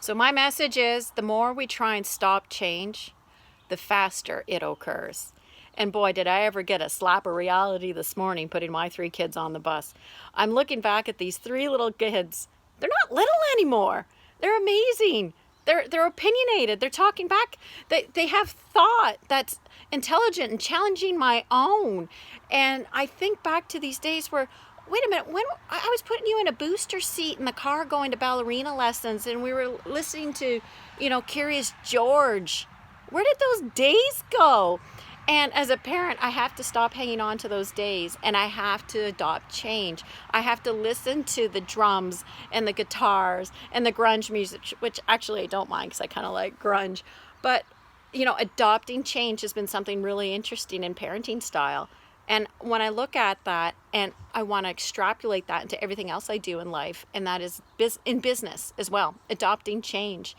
So my message is, the more we try and stop change, the faster it occurs. And boy, did I ever get a slap of reality this morning putting my 3 kids on the bus. I'm looking back at these 3 little kids. They're not little anymore. They're amazing. They're opinionated. They're talking back. They have thought that's intelligent and challenging my own. And I think back to these days where, wait a minute, when I was putting you in a booster seat in the car going to ballerina lessons and we were listening to, Curious George. Where did those days go? And as a parent, I have to stop hanging on to those days and I have to adopt change. I have to listen to the drums and the guitars and the grunge music, which actually I don't mind because I kind of like grunge. But, adopting change has been something really interesting in parenting style. And when I look at that and I want to extrapolate that into everything else I do in life, and that is in business as well, adopting change.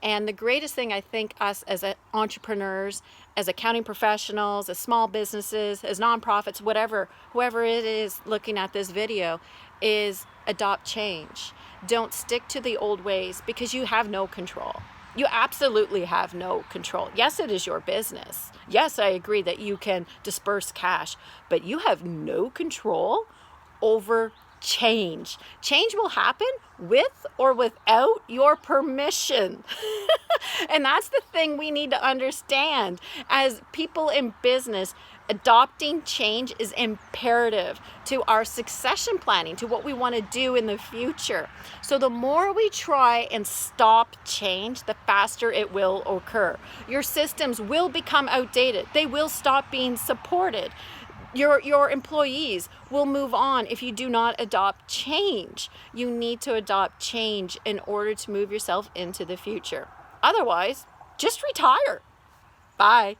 And the greatest thing I think us as entrepreneurs, as accounting professionals, as small businesses, as nonprofits, whoever it is looking at this video, is adopt change. Don't stick to the old ways because you have no control. You absolutely have no control. Yes, it is your business. Yes, I agree that you can disperse cash, but you have no control over change. Change will happen with or without your permission. And that's the thing we need to understand. As people in business, adopting change is imperative to our succession planning, to what we want to do in the future. So the more we try and stop change, the faster it will occur. Your systems will become outdated. They will stop being supported. Your employees will move on if you do not adopt change. You need to adopt change in order to move yourself into the future. Otherwise, just retire. Bye.